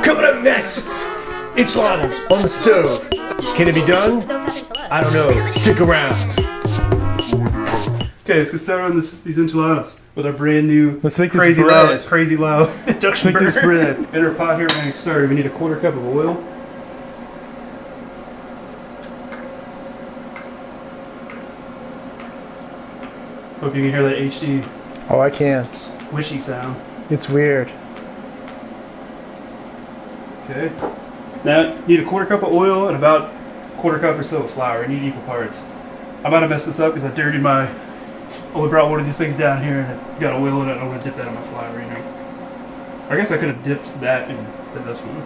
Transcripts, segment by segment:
Coming up next, enchiladas on the stove. Can it be done? I don't know. Stick around. Okay, let's get started on these enchiladas with our brand new Let's make this crazy bread. loud induction Let's make this burner. bread. In our pot here, we're going to get started. We need a 1/4 cup of oil. Hope you can hear that HD Oh, I can. swishy sound. It's weird. Okay. Now, you need a 1/4 cup of oil and about 1/4 cup or so of flour. You need equal parts. I'm about to mess this up because I dirtied my... only brought one of these things down here and it's got oil in it. I don't want to dip that in my flour, you know. I guess I could have dipped that into this one.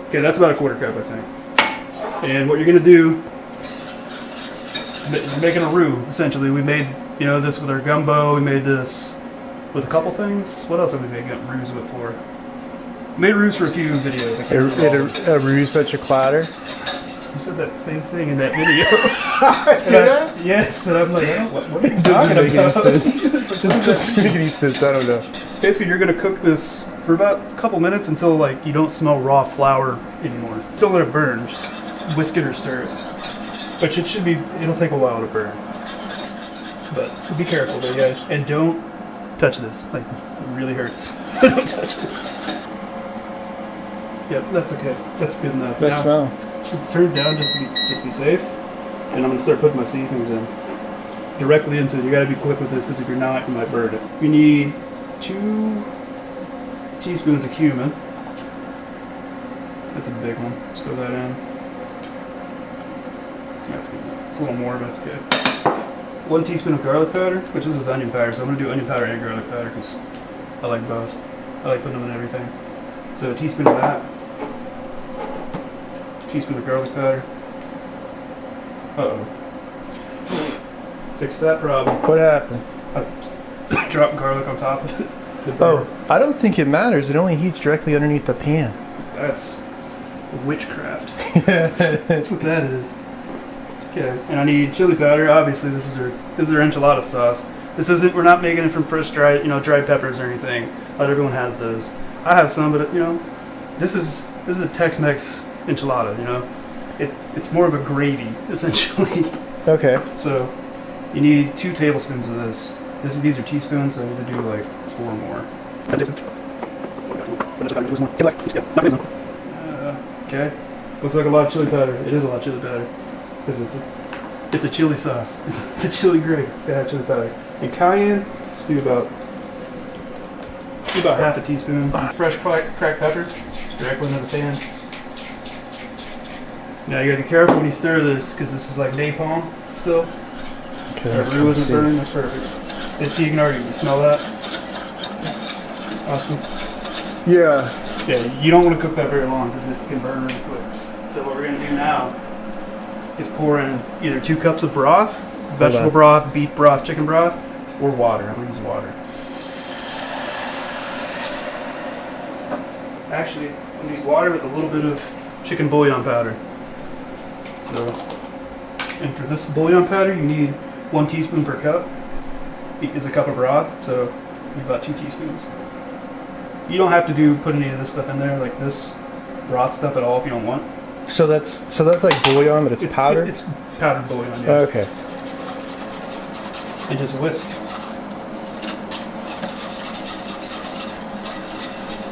Okay, that's about a 1/4 cup, I think. And what you're going to do is we're making a roux, essentially. We made, you know, this with our gumbo. We made this with a couple things. What else have we made roux with for? We made roux for a few videos. I can't remember. A roux such a clatter. You said that same thing in that video. Did I? Yes, and I'm like, oh, what are you It talking doesn't make any about? sense. It doesn't make any sense. I don't know. Basically, you're gonna cook this for about a couple minutes until like you don't smell raw flour anymore. Don't let it burn. Just whisk it or stir it. But it should be. It'll take a while to burn. But be careful, though, guys, and don't touch this. Like, it really hurts. So don't touch it. Yep, that's okay. That's good enough. Best smell. Let's turn it down just to be safe. And I'm gonna start putting my seasonings in directly into it. You gotta be quick with this because if you're not, you might burn it. You need 2 teaspoons of cumin. That's a big one. Just throw that in. That's good enough. It's a little more, but it's good. 1 teaspoon of garlic powder, which this is onion powder, so I'm gonna do onion powder and garlic powder because I like both. I like putting them in everything. So a teaspoon of that. Teaspoon of garlic powder. Uh-oh. Fix that problem. What happened? I dropped garlic on top of it. Oh, I don't think it matters. It only heats directly underneath the pan. That's witchcraft. That's what that is. Okay, and I need chili powder. Obviously, this is our enchilada sauce. This isn't. We're not making it from fresh dried peppers or anything. Not everyone has those. I have some, but this is a Tex-Mex enchilada. You know, it's more of a gravy essentially. Okay. So you need 2 tablespoons of this. These are teaspoons, so I need to do like 4 more. Okay. Looks like a lot of chili powder. It is a lot of chili powder because it's a chili sauce. It's a chili gravy. It's gotta have chili powder. And cayenne, just do about half a teaspoon. Fresh cracked pepper, just directly into the pan. Now you gotta be careful when you stir this because this is like napalm still. Okay. Our roux isn't burning. That's perfect. And so you can already smell that. Austin? Yeah. Yeah, you don't want to cook that very long because it can burn really quick. So what we're going to do now is pour in either 2 cups of broth, vegetable broth, beef broth, chicken broth, or water. I'm going to use water. Actually, I'm going to use water with a little bit of chicken bouillon powder. So, and for this bouillon powder, you need 1 teaspoon per cup. Is a cup of broth, so you need about 2 teaspoons. You don't have to put any of this stuff in there, like this broth stuff at all, if you don't want. So that's like bouillon, but it's powdered. It's powdered bouillon. Yeah. Okay. And just whisk.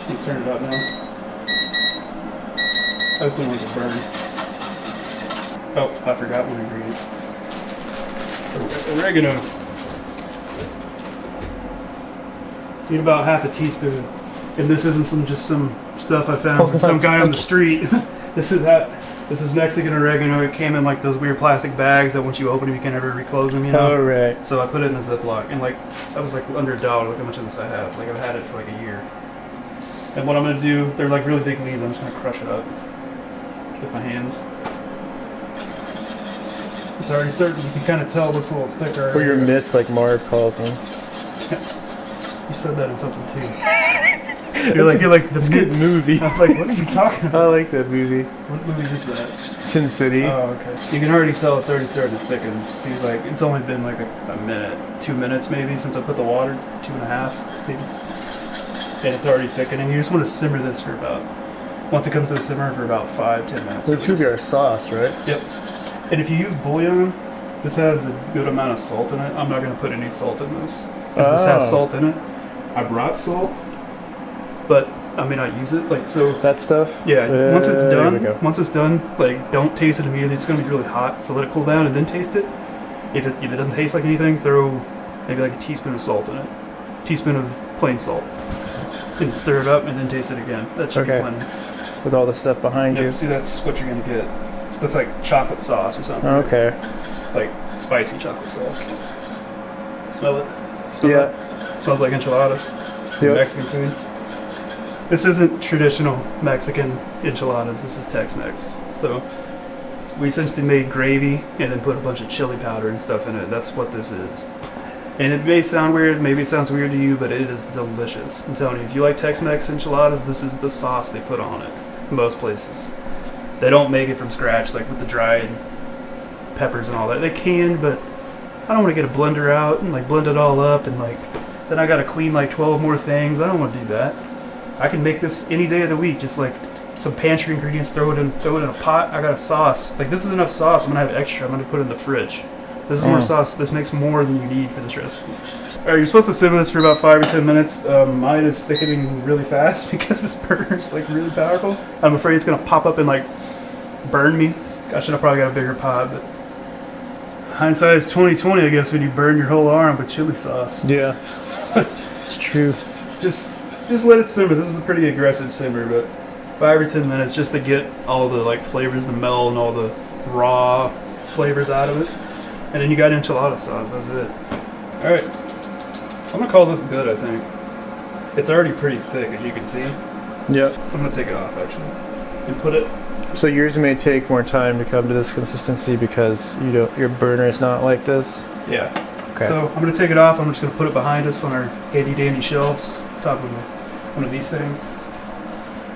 You turn it up now. I just don't want it to burn. Oh, I forgot one ingredient. Oregano. Need about half a teaspoon. And this isn't just some stuff I found from some guy on the street. This is Mexican oregano. It came in like those weird plastic bags that once you open them, you can never reclose them, you know? Oh, right. So I put it in a Ziploc. And like, that was like under $1. Look how much of this I have. Like, I've had it for like a year. And what I'm going to do, they're like really big leaves. I'm just going to crush it up with my hands. It's already starting. You can kind of tell it looks a little thicker. Or your mitts, like Marv calls them. You said that in something too. You're like the good movie. I was like, what is he talking about? I like that movie. What movie is that? Sin City. Oh, okay. You can already tell it's already starting to thicken. See, like it's only been like a minute, 2 minutes maybe since I put the water, 2.5 maybe. and it's already thickening. You just want to simmer this for about, once it comes to a simmer, for about 5-10 minutes. This could be our sauce, right? Yep. And if you use bouillon, this has a good amount of salt in it. I'm not going to put any salt in this because this has salt in it. I brought salt, but I may not use it. Like, so that stuff. Yeah. Once it's done, like, don't taste it immediately. It's going to be really hot, so let it cool down and then taste it. If it doesn't taste like anything, throw maybe like a teaspoon of salt in it, teaspoon of plain salt, and stir it up and then taste it again. That should be plenty. With all the stuff behind you. See, that's what you're going to get. That's like chocolate sauce or something. Okay. Like spicy chocolate sauce. Smell it? Yeah. It smells like enchiladas. Yep. Mexican food. This isn't traditional Mexican enchiladas. This is Tex-Mex. So we essentially made gravy and then put a bunch of chili powder and stuff in it. That's what this is. And it may sound weird. Maybe it sounds weird to you, but it is delicious. I'm telling you, if you like Tex-Mex enchiladas, this is the sauce they put on it. Most places. They don't make it from scratch, like with the dried peppers and all that. They can, but I don't want to get a blender out and like blend it all up and like then I gotta clean like 12 more things. I don't want to do that. I can make this any day of the week, just like some pantry ingredients, throw it in a pot. I got a sauce. Like, this is enough sauce. I'm gonna have extra. I'm gonna put it in the fridge. This is more sauce. This makes more than you need for this recipe. All right, you're supposed to simmer this for about 5 or 10 minutes. Mine is thickening really fast because this burner is like really powerful. I'm afraid it's gonna pop up and like burn me. I should have probably got a bigger pot, but hindsight is 20/20, I guess, when you burn your whole arm with chili sauce. Yeah, it's true. Just let it simmer. This is a pretty aggressive simmer, but 5 or 10 minutes just to get all the like flavors, the melt, and all the raw flavors out of it. And then you got enchilada sauce. That's it. All right. I'm gonna call this good. I think it's already pretty thick, as you can see. Yep. I'm gonna take it off actually and put it. So yours may take more time to come to this consistency because your burner is not like this. Yeah. Okay. So I'm gonna take it off. I'm just gonna put it behind us on our handy dandy shelves, top of one of these things.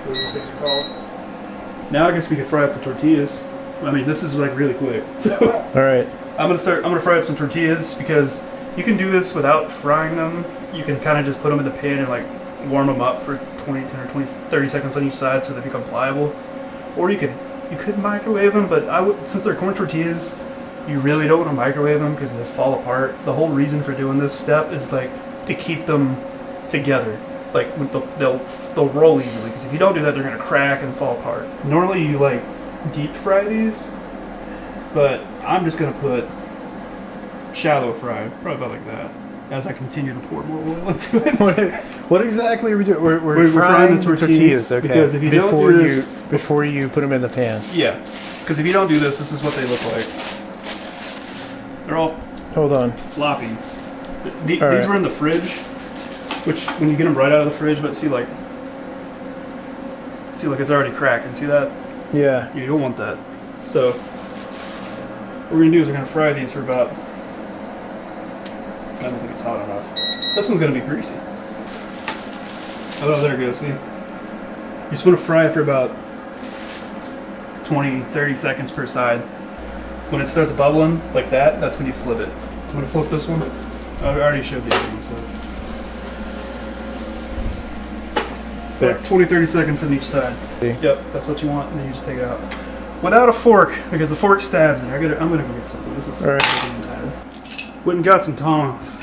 What these things are called. Now I guess we can fry up the tortillas. I mean, this is like really quick. So. All right. I'm gonna fry up some tortillas because you can do this without frying them. You can kind of just put them in the pan and like warm them up for 30 seconds on each side so they become pliable. Or you could microwave them, but since they're corn tortillas, you really don't want to microwave them because they fall apart. The whole reason for doing this step is like to keep them together. Like they'll roll easily, because if you don't do that, they're gonna crack and fall apart. Normally you like deep fry these, but I'm just gonna put shallow fry, probably about like that, as I continue to pour more oil into it. What exactly are we doing? We're frying the tortillas. Okay. Because if you don't do this, before you put them in the pan. Yeah, because if you don't do this, this is what they look like. They're all floppy. These were in the fridge, which when you get them right out of the fridge, but see like it's already cracking. See that? Yeah. You don't want that. So what we're gonna do is we're gonna fry these for about. I don't think it's hot enough. This one's gonna be greasy. Oh, there it goes. See? You just want to fry it for about 20-30 seconds per side. When it starts bubbling like that, that's when you flip it. I'm gonna flip this one. I already showed the other one, so. About 20-30 seconds on each side. See? Yep, that's what you want, and then you just take it out. Without a fork, because the fork stabs it. I'm gonna go get something. This is bad. Went and got some tongs.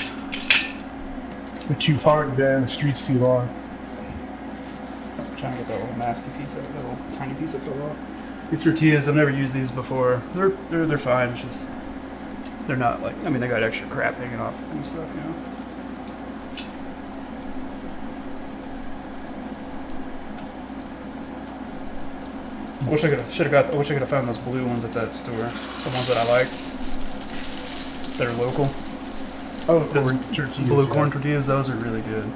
They're too hard, man. The street's too long. I'm trying to get that little nasty piece of that little tiny piece that fell off. These tortillas, I've never used these before. They're fine. It's just they're not like, I mean, they got extra crap hanging off and stuff, you know. I wish I could have found those blue ones at that store. The ones that I like. That are local. Oh, tortillas, blue corn tortillas. Those are really good.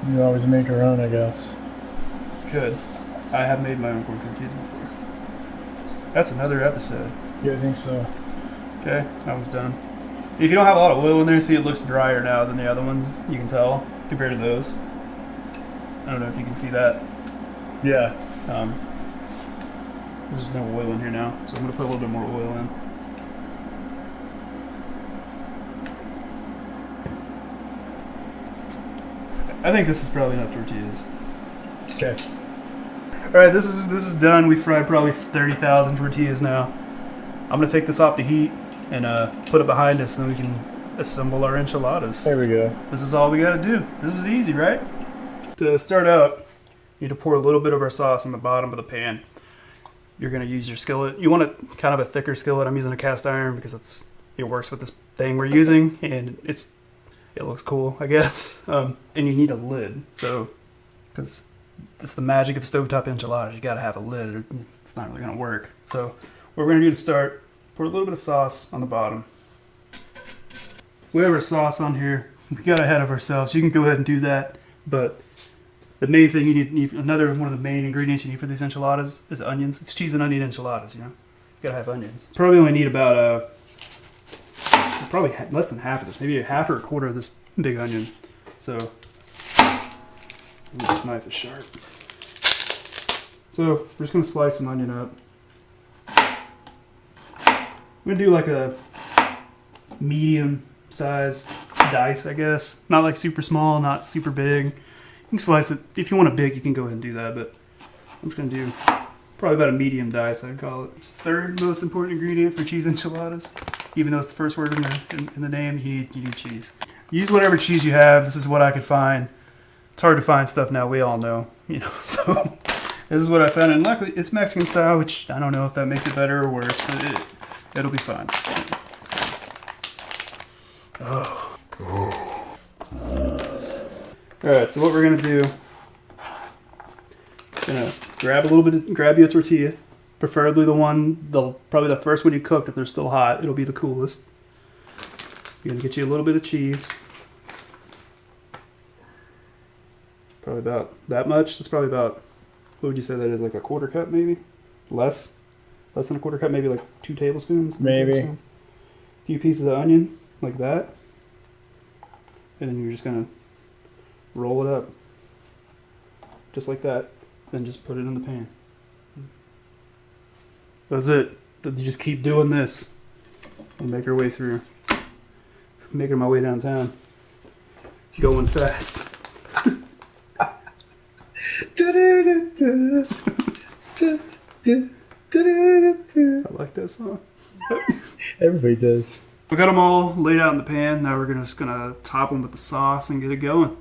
You always make your own, I guess. Good. I have made my own corn tortillas before. That's another episode. Yeah, I think so. Okay, that one's done. If you don't have a lot of oil in there, see, it looks drier now than the other ones. You can tell compared to those. I don't know if you can see that. Yeah. There's no oil in here now, so I'm gonna put a little bit more oil in. I think this is probably enough tortillas. Okay. All right, this is done. We fried probably 30,000 tortillas now. I'm gonna take this off the heat and put it behind us, and then we can assemble our enchiladas. There we go. This is all we gotta do. This was easy, right? To start out, you need to pour a little bit of our sauce in the bottom of the pan. You're gonna use your skillet. You want kind of a thicker skillet. I'm using a cast iron because it works with this thing we're using, and it looks cool, I guess. And you need a lid, so because it's the magic of stovetop enchiladas. You gotta have a lid, or it's not really gonna work. So what we're gonna do to start, pour a little bit of sauce on the bottom. We have our sauce on here. We got ahead of ourselves. You can go ahead and do that, but the main thing you need another one of the main ingredients you need for these enchiladas is onions. It's cheese and onion enchiladas, you know. You gotta have onions. Probably only need about probably less than half of this, maybe a half or a quarter of this big onion. So this knife is sharp. So we're just gonna slice some onion up. I'm gonna do like a medium size dice, I guess. Not like super small, not super big. You can slice it. If you want it big, you can go ahead and do that, but I'm just gonna do probably about a medium dice, I'd call it. It's the third most important ingredient for cheese enchiladas. Even though it's the first word in the name, you need cheese. Use whatever cheese you have. This is what I could find. It's hard to find stuff now, we all know, you know, so this is what I found, and luckily it's Mexican style, which I don't know if that makes it better or worse, but it'll be fine. Oh. Alright, so what we're gonna do, gonna grab you a tortilla, preferably probably the first one you cooked. If they're still hot, it'll be the coolest. You're gonna get you a little bit of cheese, probably about that much. That's probably about, what would you say that is, like a quarter cup maybe? Less than a quarter cup, maybe like 2 tablespoons. Maybe. A few pieces of onion, like that. And then you're just gonna roll it up, just like that. Then just put it in the pan. That's it. You just keep doing this. We'll make our way through. Making my way downtown. Going fast. I like that song. Everybody does. We got them all laid out in the pan. Now we're just gonna top them with the sauce and get it going.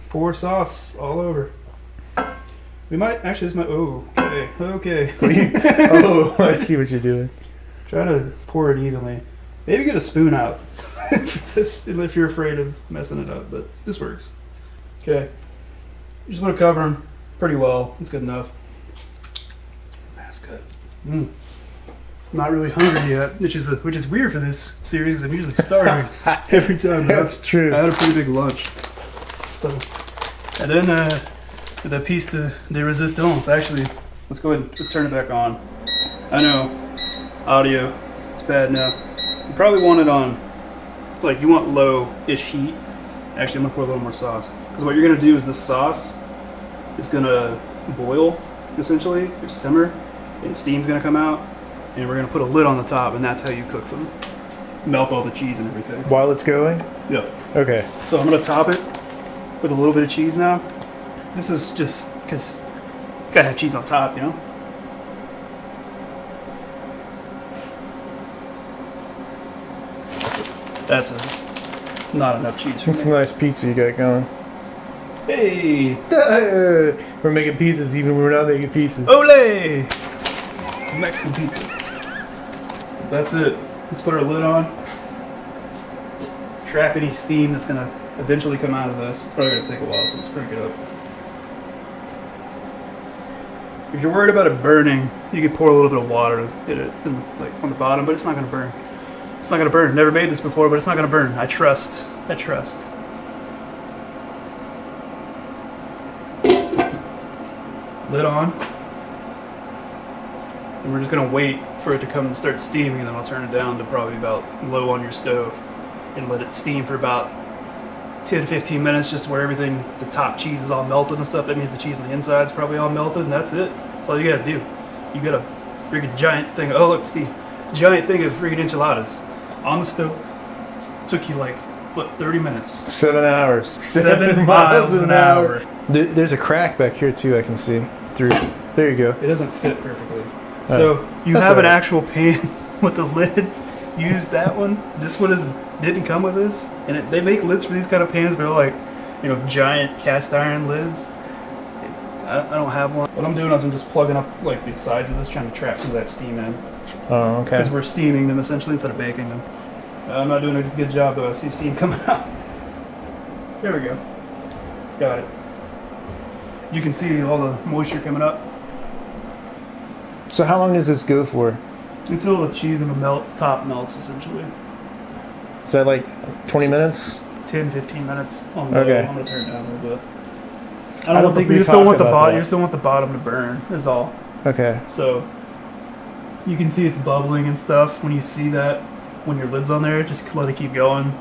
Pour sauce all over. We might actually. This might. Oh, okay. Oh, I see what you're doing. Try to pour it evenly. Maybe get a spoon out if you're afraid of messing it up. But this works. Okay. You just want to cover them pretty well. It's good enough. That's good. Not really hungry yet, which is weird for this series because I'm usually starving every time. That's true. I had a pretty big lunch. So, and then the piece de resistance. Actually, let's turn it back on. I know, audio, it's bad now. You probably want it on, like you want low-ish heat. Actually, I'm gonna pour a little more sauce because what you're gonna do is this sauce is gonna boil essentially, or simmer, and steam's gonna come out. And we're going to put a lid on the top, and that's how you cook them. Melt all the cheese and everything. While it's going? Yep. Okay. So I'm going to top it with a little bit of cheese now. This is just because you got to have cheese on top, you know? That's not enough cheese for me. It's a nice pizza you got going. Hey! We're making pizzas even when we're not making pizzas. Ole! It's a Mexican pizza. That's it. Let's put our lid on. Trap any steam that's going to eventually come out of this. It's probably going to take a while, so let's crank it up. If you're worried about it burning, you could pour a little bit of water in it, like on the bottom, but it's not going to burn. It's not going to burn. Never made this before, but it's not going to burn. I trust. Lid on. And we're just going to wait for it to come and start steaming, and then I'll turn it down to probably about low on your stove and let it steam for about 10 to 15 minutes, just where everything, the top cheese is all melted and stuff. That means the cheese on the inside is probably all melted, and that's it. That's all you got to do. You got to bring a giant thing. Oh, look, Steve. Giant thing of freaking enchiladas on the stove. Took you like Look, 30 minutes. 7 hours. 7 miles an hour. There's a crack back here too. I can see through. There you go. It doesn't fit perfectly. So you That's have an all right. actual pan with a lid. Use that one. This one didn't come with this, and they make lids for these kind of pans, but they're like, giant cast iron lids. I don't have one. What I'm doing is I'm just plugging up like the sides of this, trying to trap some of that steam in, Oh, okay. because we're steaming them essentially instead of baking them. I'm not doing a good job though. I see steam coming out. There we go. Got it. You can see all the moisture coming up. So how long does this go for? Until the cheese and the top melts, essentially. Is that like 20 minutes? 10, 15 minutes on low. Okay. I'm going to turn it down a little bit. I don't think we you still want the talked about bottom. that. You still want the bottom to burn. Is all. Okay. So you can see it's bubbling and stuff. When you see that, when your lid's on there, just let it keep going.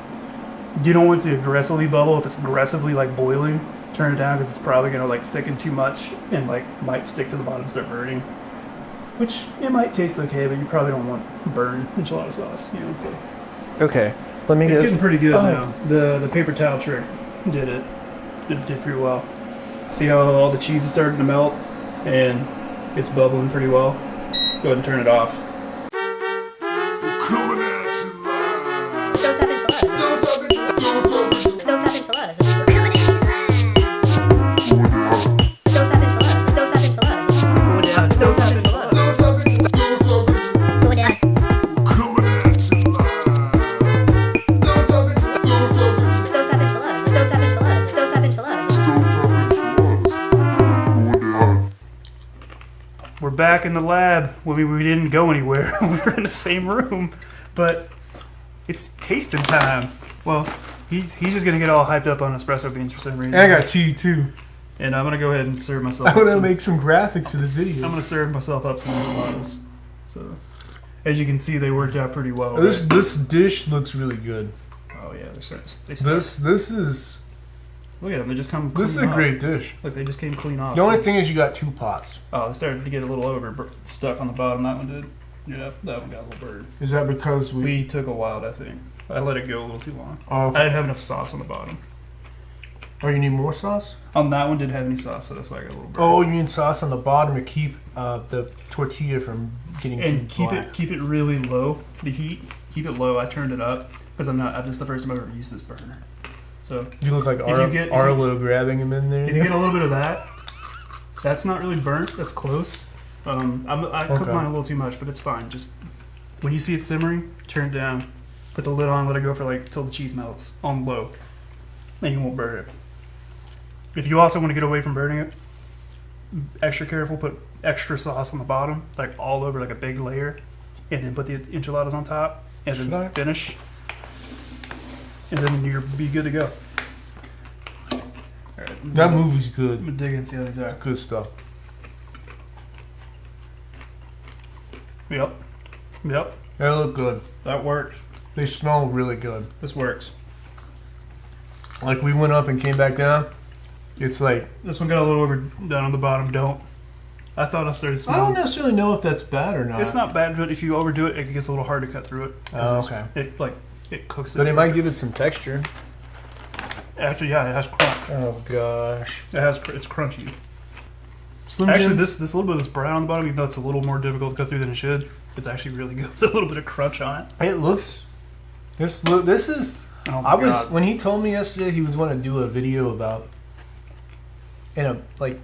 You don't want it to aggressively bubble. If it's aggressively like boiling, turn it down because it's probably going to like thicken too much and like might stick to the bottom and start burning. Which it might taste okay, but you probably don't want burned enchilada sauce. So Okay. Let me it's get. getting pretty good now. The paper towel trick did it. It did pretty well. See how all the cheese is starting to melt and it's bubbling pretty well. Go ahead and turn it off. Coming at you live. Stovetop enchiladas. Stovetop enchiladas. We're coming at you live. Stovetop enchiladas. Stovetop enchiladas. Go down. Stovetop enchiladas. Go down. Coming at you live. Stovetop enchiladas. Stovetop enchiladas. Stovetop enchiladas. We're back in the lab. We didn't go anywhere. We were in the same room, but it's tasting time. Well, he's just gonna get all hyped up on espresso beans for some reason. I got tea too. And I'm gonna go ahead and serve myself. I want to some- make some graphics for this I'm video. gonna serve myself up some enchiladas. So, as you can see, they worked out pretty well. This right? this dish looks really good. Oh yeah, they're starting. They start, This is look at them. They just come. this is clean a off. great dish. Look, they just came clean off. The only thing is you got 2 pots. Oh, they started to get a little stuck on the bottom. That one did. Yeah, that one got a little bird. Is that because We took a while, I think. I let it go a little too long. Oh, I didn't have enough sauce on the bottom. oh, you need more sauce? On that one, didn't have any sauce, so that's why I got a little bird. Oh, you need sauce on the bottom to keep the tortilla from getting And too keep black. it really low. The heat, keep it low. I turned it up because this is the first time I've ever used this burner. So You look like If you get- if you- Arlo grabbing him in there. if you get a little bit of that, that's not really burnt. That's close. I cooked Okay. mine a little too much, but it's fine. Just when you see it simmering, turn it down. Put the lid on. Let it go for like till the cheese melts on low, and you won't burn it. If you also want to get away from burning it, extra careful. Put extra sauce on the bottom, like all over, like a big layer, and then put the enchiladas on top, and Should then I? finish, and then you'll be good to go. All right, That movie's I'm good. gonna dig in and see how these are. Good stuff. Yep. They look good. That works. They smell really good. This works. Like we went up and came back down. It's like This one got a little overdone on the bottom. Don't. I thought I started I smelling. don't necessarily know if that's bad or not. It's not bad, but if you overdo it, it gets a little hard to cut through it. 'Cause Oh, it's- It cooks it. But it might give it some texture. Actually, yeah, it has crunch. Oh gosh. It's crunchy. Slim Actually, Jims- this little bit of this brown on the bottom, even though it's a little more difficult to cut through than it should, it's actually really good. With a little bit of crunch on it. It looks. This is. Oh my I was God. when he told me yesterday he was going to do a video about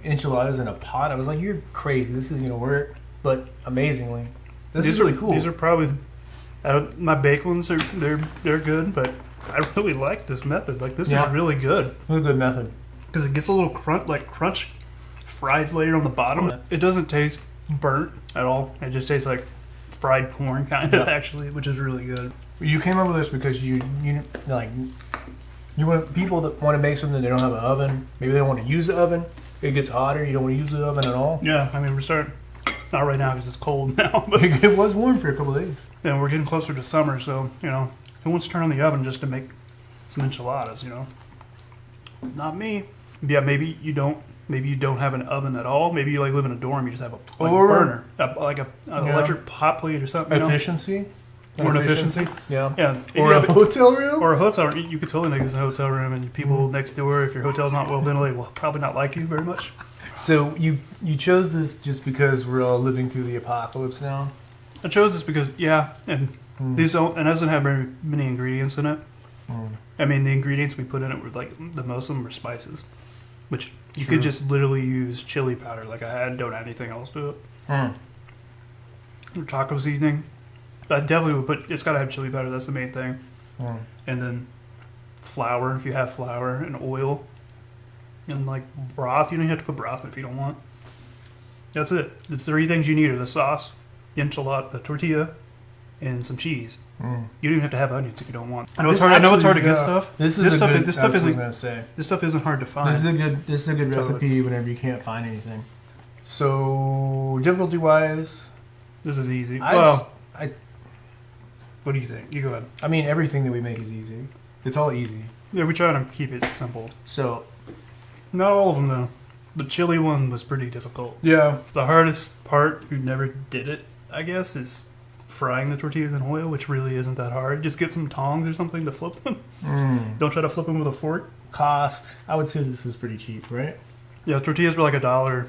enchiladas in a pot. I was like, "You're crazy. This isn't going to work." But amazingly, this is really cool. These are probably my baked ones. They're good, but I really like this method. Like this Yeah. is really good a good method. because it gets a little crunch fried layer on the bottom. It doesn't taste burnt at all. It just tastes like fried corn kind of Yeah. actually, which is really good. You came up with this because you want people that want to make something they don't have an oven. Maybe they don't want to use the oven. It gets hotter. You don't want to use the oven at all. Yeah, I mean we're starting not right now because it's cold now, but It was warm for a couple of days. then we're getting closer to summer. So who wants to turn on the oven just to make some enchiladas? Not me. Yeah, maybe you don't. Maybe you don't have an oven at all. Maybe you live in a dorm. You just have a Or- burner, an Yeah. electric hot plate or something. Efficiency. More an efficiency. Yeah. Yeah. Or a hotel room. Or a hotel room. You could totally make this a hotel room, and people next door, if your hotel's not well ventilated, will probably not like you very much. So you chose this just because we're all living through the apocalypse now? I chose this because, and these don't, and it doesn't have very many ingredients in it. I mean, the ingredients we put in it were like, the most of them were spices, which you could just literally use chili powder like I had, don't add anything else to it. Or taco seasoning. I definitely would put, it's got to have chili powder, that's the main thing. And then flour, if you have flour, and oil. And like broth, you don't have to put broth in if you don't want. That's it. The three things you need are the sauce, the enchilada, the tortilla, and some cheese. You don't even have to have onions if you don't want. I know it's hard to get stuff. This stuff isn't hard to find. This is a good recipe whenever you can't find anything. So difficulty wise, this is easy. What do you think? You go ahead. I mean, everything that we make is easy. It's all easy. Yeah, we try to keep it simple. So, not all of them though. The chili one was pretty difficult. Yeah. The hardest part, who never did it, I guess, is frying the tortillas in oil, which really isn't that hard. Just get some tongs or something to flip them. Don't try to flip them with a fork. Cost, I would say this is pretty cheap, right? Yeah, tortillas were like $1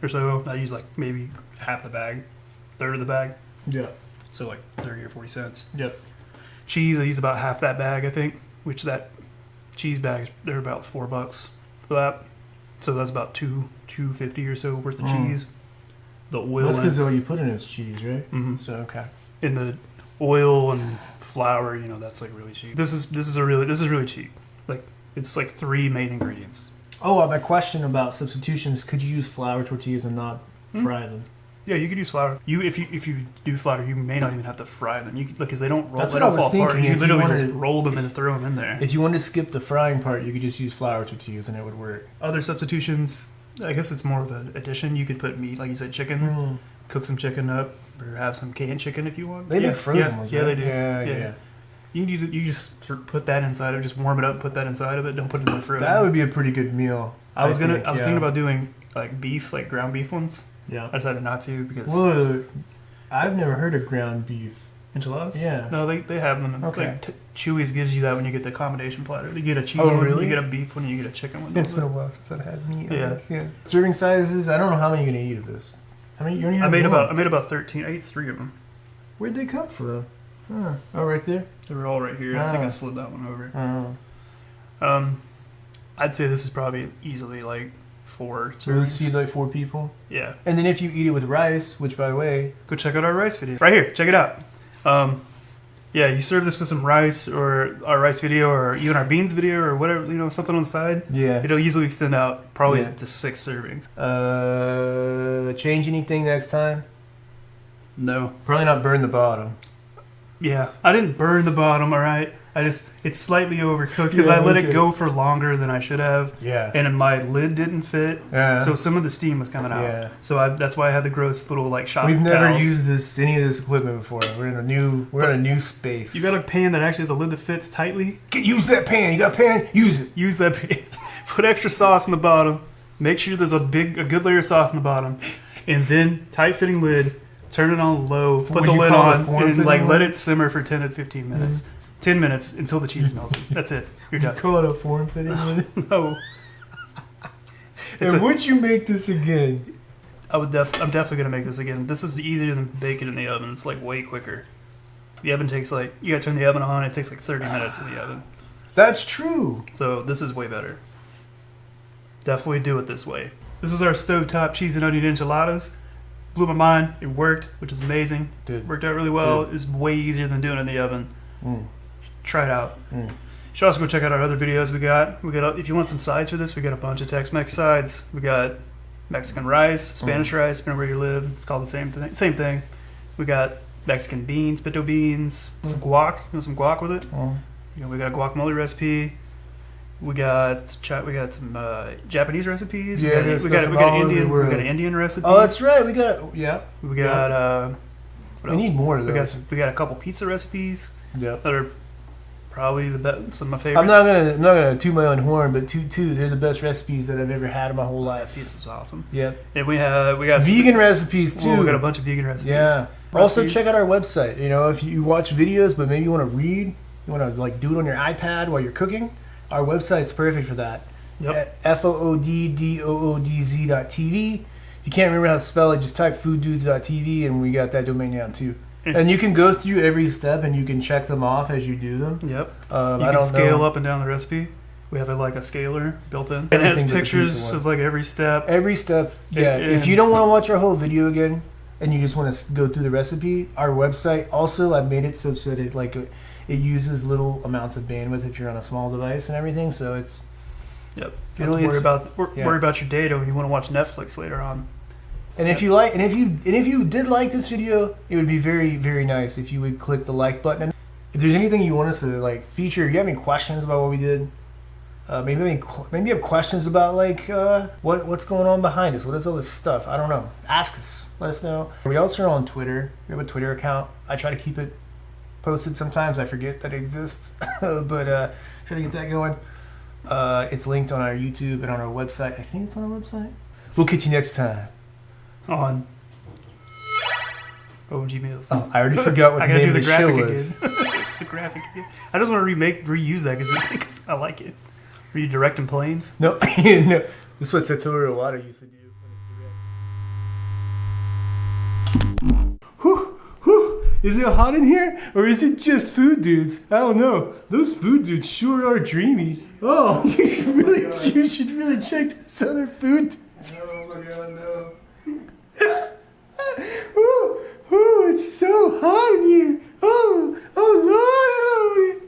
or so. I use like maybe half the bag, third of the bag. Yeah. So like 30 or 40 cents. Yep. Cheese, I use about half that bag, I think, which that cheese bags, they're about $4 for that. So that's about $2.50 or so worth of cheese. The oil. That's because all you put in is cheese, right? Mm-hmm. So okay. In the oil and flour, that's like really cheap. This is really cheap. Like it's like 3 main ingredients. Oh, my question about substitutions: could you use flour tortillas and not fry them? Yeah, you could use flour. If you do flour, you may not even have to fry them. Because they don't roll. That's they what don't I was fall apart. thinking. You literally just roll them and throw them in there. If you wanted to skip the frying part, you could just use flour tortillas and it would work. Other substitutions, I guess it's more of an addition. You could put meat, like you said, chicken. Cook some chicken up, or have some canned chicken if you want. They make frozen ones, right? Yeah, they do. Yeah. You just put that inside of it. Just warm it up and put that inside of it. Don't put it in the frozen. That would be a pretty good meal. I was thinking about doing like beef, like ground beef ones. Yeah. I decided not to because... Well, I've never heard of ground beef. Enchiladas? Yeah. No, they have them. Okay. Like, Chewy's gives you that when you get the combination platter. You get a cheese one, really? you get a beef one, you get a chicken one. It's been a while since I've had meat. Yeah. Serving sizes, I don't know how many you're going to eat of this. How many? You only have I made about 13. I ate 3 of them. Where'd they come from? Oh, right there? They were all right here. I think I slid that one over. I'd say this is probably easily like 4 servings. Really see like 4 people? Yeah. And then if you eat it with rice, which by the way... Go check out our rice video. Right here. Check it out. Yeah, you serve this with some rice or our rice video or even our beans video or whatever, something on the side. Yeah. It'll easily extend out probably to 6 servings. Change anything next time? No. Probably not burn the bottom. Yeah. I didn't burn the bottom, all right? It's slightly overcooked because I let it go for longer than I should have. Yeah. And my lid didn't fit. Yeah. So some of the steam was coming out. Yeah. So that's why I had the gross little like shop We've never towels. used any of this equipment before. We're in a new space. You got a pan that actually has a lid that fits tightly. Use that pan. You got a pan? Use it. Use that pan. Put extra sauce in the bottom. Make sure there's a good layer of sauce in the bottom. And then tight fitting lid. Turn it on low. Put the lid on and let it simmer for 10 to 15 minutes. 10 minutes until the cheese melted. That's it. You're done. You call it a form fitting lid? No. And would you make this again? I'm definitely gonna make this again. This is easier than baking in the oven. It's like way quicker. The oven takes you gotta turn the oven on. It takes like 30 minutes in the oven. That's true. So this is way better. Definitely do it this way. This was our stovetop cheese and onion enchiladas. Blew my mind. It worked, which is amazing. Worked out really well. It's way easier than doing it in the oven. Try it out. You should also go check out our other videos we got. If you want some sides for this, we got a bunch of Tex-Mex sides. We got Mexican rice, Spanish rice, depending where you live. It's called the same thing. We got Mexican beans, pinto beans, some guac. You want some guac with it? We got a guacamole recipe. We got some Japanese recipes. Yeah, we got an Indian recipe. Oh, that's right. We got we got what else? We need more of those. We got a couple pizza recipes. Yeah. That are probably the best, some of my favorites. I'm not gonna toot my own horn, but they're the best recipes that I've ever had in my whole life. Pizza's awesome. Yeah. And we got vegan recipes too. We got a bunch of vegan recipes. Yeah. Also, recipes. check out our website. You know, if you watch videos, but maybe you want to read, you want to like do it on your iPad while you're cooking, our website's perfect for that. Yep. FOODDOODZ.tv. If you can't remember how to spell it, just type fooddudes.tv and we got that domain down too. And you can go through every step and you can check them off as you do them. Yep. I You don't can scale know. up and down the recipe. We have like a scaler built in. It has Everything but the pictures pizza of one. like every step. Every step. Yeah. And- If you don't want to watch our whole video again and you just want to go through the recipe, our website also I've made it such that it uses little amounts of bandwidth if you're on a small device and everything. So it's Yep. You You know, don't worry it's- about yeah. worry about your data when you want to watch Netflix later on. And if you like, and if you did like this video, it would be very, very nice if you would click the like button. If there's anything you want us to like feature, if you have any questions about what we did, maybe you have questions about like what's going on behind us. What is all this stuff? I don't know. Ask us. Let us know. We also are on Twitter. We have a Twitter account. I try to keep it posted. Sometimes I forget that it exists, but try to get that going. It's linked on our YouTube and on our website. I think it's on our website. We'll catch you next time. On OMG Meals. Oh, I already forgot what I the gotta name do of the the show graphic was. again. The graphic again. I just want to reuse that because I like it. Were you directing planes? No, no. This is what Satoru Iwata used to do. Whew, whew. Is it hot in here? Or is it just food dudes? I don't know. Those food dudes sure are dreamy. Oh, you should really check this other food dudes. Oh my god, no. Ooh, ooh, it's so hot in here. Oh, Lord.